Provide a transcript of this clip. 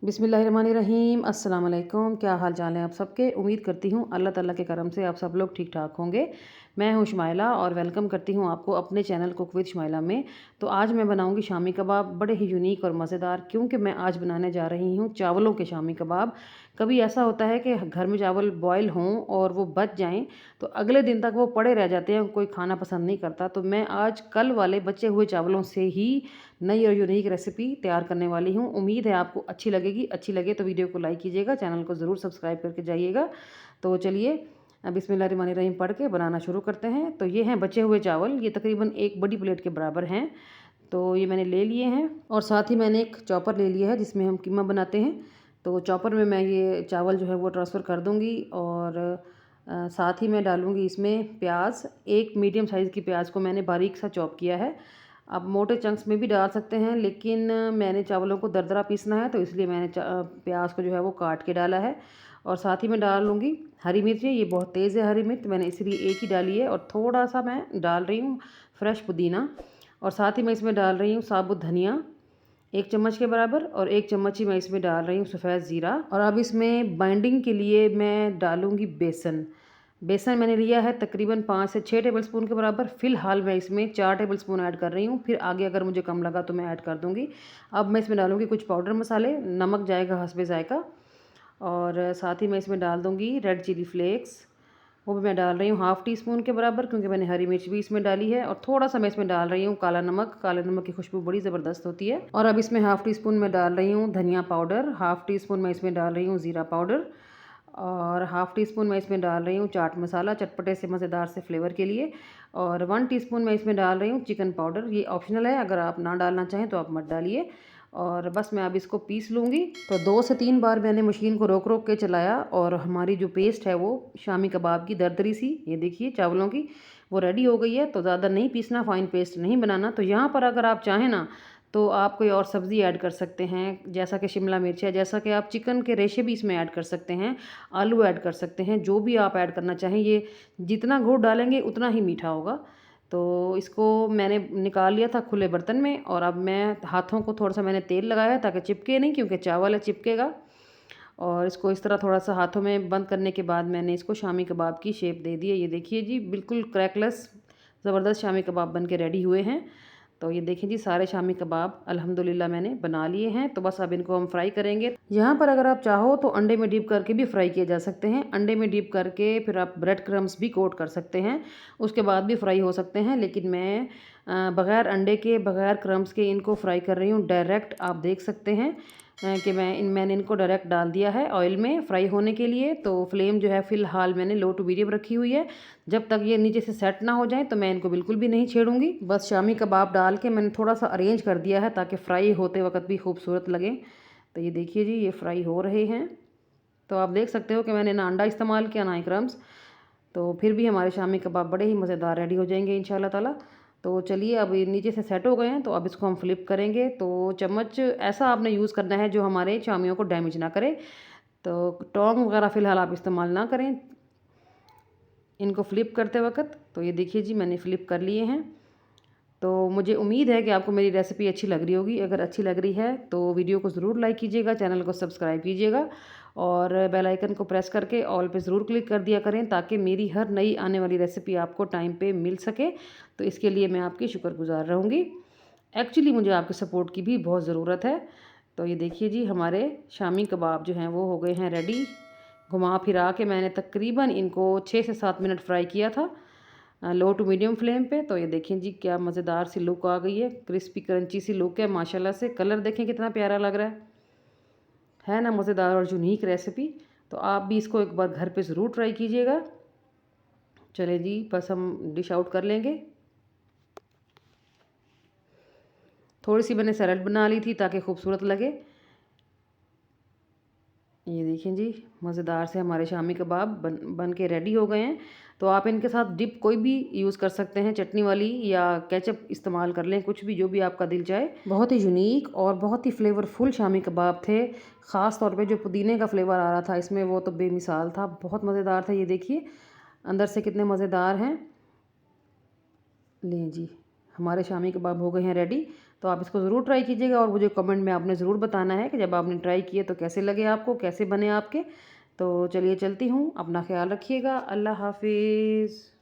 बिस्मिल्लाहिर्रहमानिर्रहीम। अस्सलाम वालेकुम। क्या हाल चाल है आप सबके। उम्मीद करती हूँ अल्लाह ताला के करम से आप सब लोग ठीक ठाक होंगे। मैं हूँ शुमाइला और वेलकम करती हूँ आपको अपने चैनल कुक विद शुमाइला में। तो आज मैं बनाऊँगी शामी कबाब, बड़े ही यूनिक और मज़ेदार, क्योंकि मैं आज बनाने जा रही हूँ चावलों के शामी कबाब। कभी ऐसा होता है कि घर में चावल बॉयल हों और वो बच जाएं तो अगले दिन तक वो पड़े रह जाते हैं, कोई खाना पसंद नहीं करता। तो मैं आज कल वाले बचे हुए चावलों से ही नई और यूनिक रेसिपी तैयार करने वाली हूँ। उम्मीद है आपको अच्छी लगेगी। अच्छी लगे तो वीडियो को लाइक कीजिएगा, चैनल को ज़रूर सब्सक्राइब करके जाइएगा। तो चलिए बिस्मिल्लाहिर्रहमानिर्रहीम पढ़ के बनाना शुरू करते हैं। तो ये हैं बचे हुए चावल, ये तकरीबन एक बड़ी प्लेट के बराबर हैं। तो ये मैंने ले लिए हैं और साथ ही मैंने एक चॉपर ले लिया है जिसमें हम कीमा बनाते हैं। तो चॉपर में मैं ये चावल जो है वो ट्रांसफ़र कर दूँगी और साथ ही मैं डालूँगी इसमें प्याज। एक मीडियम साइज़ की प्याज को मैंने बारीक सा चॉप किया है। आप मोटे चंक्स में भी डाल सकते हैं, लेकिन मैंने चावलों को दरदरा पीसना है तो इसलिए मैंने प्याज को जो है वो काट के डाला है। और साथ ही मैं डाल लूँगी हरी मिर्चें। ये बहुत तेज़ है हरी मिर्च, मैंने इसलिए एक ही डाली है। और थोड़ा सा मैं डाल रही हूँ फ्रेश पुदीना। और साथ ही मैं इसमें डाल रही हूँ साबुत धनिया 1 चम्मच के बराबर, और 1 चम्मच ही मैं इसमें डाल रही हूँ सफ़ेद ज़ीरा। और अब इसमें बाइंडिंग के लिए मैं डालूँगी बेसन। बेसन मैंने लिया है तकरीबन 5 से 6 टेबलस्पून के बराबर। फ़िलहाल मैं इसमें 4 टेबलस्पून ऐड कर रही हूँ, फिर आगे अगर मुझे कम लगा तो मैं ऐड कर दूँगी। अब मैं इसमें डालूँगी कुछ पाउडर मसाले, नमक जाएगा हस्बे ज़ायक़ा। और साथ ही मैं इसमें डाल दूँगी रेड चिली फ्लेक्स, वो भी मैं डाल रही हूँ हाफ़ टी स्पून के बराबर, क्योंकि मैंने हरी मिर्च भी इसमें डाली है। और थोड़ा सा मैं इसमें डाल रही हूँ काला नमक। काले नमक की खुशबू बड़ी ज़बरदस्त होती है। और अब इसमें हाफ़ टी स्पून मैं डाल रही हूँ धनिया पाउडर, हाफ़ टी स्पून मैं इसमें डाल रही हूँ ज़ीरा पाउडर, और हाफ़ टी स्पून मैं इसमें डाल रही हूँ चाट मसाला, चटपटे से मज़ेदार से फ्लेवर के लिए। और 1 टीस्पून मैं इसमें डाल रही हूँ चिकन पाउडर। ये ऑप्शनल है, अगर आप ना डालना चाहें तो आप मत डालिए। और बस मैं अब इसको पीस लूँगी। तो 2 से 3 बार मैंने मशीन को रोक रोक के चलाया और हमारी जो पेस्ट है वो शामी कबाब की दरदरी सी, ये देखिए चावलों की, वो रेडी हो गई है। तो ज़्यादा नहीं पीसना, फ़ाइन पेस्ट नहीं बनाना। तो यहाँ पर अगर आप चाहें ना तो आप कोई और सब्ज़ी ऐड कर सकते हैं, जैसा कि शिमला मिर्च है, जैसा कि आप चिकन के रेशे भी इसमें ऐड कर सकते हैं, आलू ऐड कर सकते हैं, जो भी आप ऐड करना चाहें। ये जितना गुड़ डालेंगे उतना ही मीठा होगा। तो इसको मैंने निकाल लिया था खुले बर्तन में, और अब मैं हाथों को थोड़ा सा मैंने तेल लगाया है ताकि चिपके नहीं, क्योंकि चावल है चिपकेगा। और इसको इस तरह थोड़ा सा हाथों में बंद करने के बाद मैंने इसको शामी कबाब की शेप दे दी है। ये देखिए जी, बिल्कुल क्रैकलेस ज़बरदस्त शामी कबाब बन के रेडी हुए हैं। तो ये देखें जी, सारे शामी कबाब अल्हम्दुलिल्लाह मैंने बना लिए हैं। तो बस अब इनको हम फ्राई करेंगे। यहाँ पर अगर आप चाहो तो अंडे में डिप करके भी फ्राई किए जा सकते हैं। अंडे में डिप करके फिर आप ब्रेड क्रम्स भी कोट कर सकते हैं, उसके बाद भी फ्राई हो सकते हैं। लेकिन मैं बग़ैर अंडे के, बग़ैर क्रम्स के इनको फ्राई कर रही हूँ डायरेक्ट। आप देख सकते हैं कि मैंने इनको डायरेक्ट डाल दिया है ऑयल में फ्राई होने के लिए। तो फ्लेम जो है फ़िलहाल मैंने लो टू मीडियम रखी हुई है। जब तक ये नीचे से सेट ना हो जाए तो मैं इनको बिल्कुल भी नहीं छेड़ूंगी। बस शामी कबाब डाल के मैंने थोड़ा सा अरेंज कर दिया है ताकि फ्राई होते वक्त भी खूबसूरत लगे। तो ये देखिए जी, ये फ्राई हो रहे हैं। तो आप देख सकते हो कि मैंने ना अंडा इस्तेमाल किया ना ही क्रम्स। तो फिर भी हमारे शामी कबाब बड़े ही मज़ेदार रेडी हो जाएंगे इंशाल्लाह ताला। तो चलिए, अब ये नीचे से सेट हो गए हैं तो अब इसको हम फ्लिप करेंगे। तो चम्मच ऐसा आपने यूज़ करना है जो हमारे शामियों को डैमेज ना करे। तो टोंग वगैरह फ़िलहाल आप इस्तेमाल ना करें इनको फ्लिप करते वक्त। तो ये देखिए जी, मैंने फ्लिप कर लिए हैं। तो मुझे उम्मीद है कि आपको मेरी रेसिपी अच्छी लग रही होगी। अगर अच्छी लग रही है तो वीडियो को ज़रूर लाइक कीजिएगा, चैनल को सब्सक्राइब कीजिएगा, और बेल आइकन को प्रेस करके ऑल पे ज़रूर क्लिक कर दिया करें ताकि मेरी हर नई आने वाली रेसिपी आपको टाइम पे मिल सके। तो इसके लिए मैं आपकी शुक्रगुज़ार रहूँगी। एक्चुअली मुझे आपके सपोर्ट की भी बहुत ज़रूरत है। तो ये देखिए जी, हमारे शामी कबाब जो हैं वो हो गए हैं रेडी। घुमा फिरा के मैंने तकरीबन इनको 6 से 7 मिनट फ्राई किया था लो टू मीडियम फ्लेम पे। तो ये देखें जी, क्या मज़ेदार सी लुक आ गई है, क्रिस्पी क्रंची सी लुक है माशाल्लाह से। कलर देखें कितना प्यारा लग रहा है ना, मज़ेदार और यूनिक रेसिपी। तो आप भी इसको एक बार घर पे ज़रूर ट्राई कीजिएगा। चले जी, बस हम डिश आउट कर लेंगे। थोड़ी सी मैंने सैलड बना ली थी ताकि खूबसूरत लगे। ये देखें जी, मज़ेदार से हमारे शामी कबाब बन के रेडी हो गए हैं। तो आप इनके साथ डिप कोई भी यूज़ कर सकते हैं, चटनी वाली या केचप इस्तेमाल कर लें, कुछ भी जो भी आपका दिल चाहे। बहुत ही यूनिक और बहुत ही फ्लेवरफुल शामी कबाब थे। ख़ास तौर पे जो पुदीने का फ्लेवर आ रहा था इसमें, वो तो बेमिसाल था, बहुत मज़ेदार था। ये देखिए अंदर से कितने मज़ेदार हैं। लें जी, हमारे शामी कबाब हो गए हैं रेडी। तो तो आप इसको ज़रूर ट्राई कीजिएगा और मुझे कमेंट में आपने ज़रूर बताना है कि जब आपने ट्राई किए तो कैसे लगे आपको, कैसे बने आपके। तो चलिए चलती हूँ, अपना ख्याल रखिएगा। अल्लाह हाफ़िज़।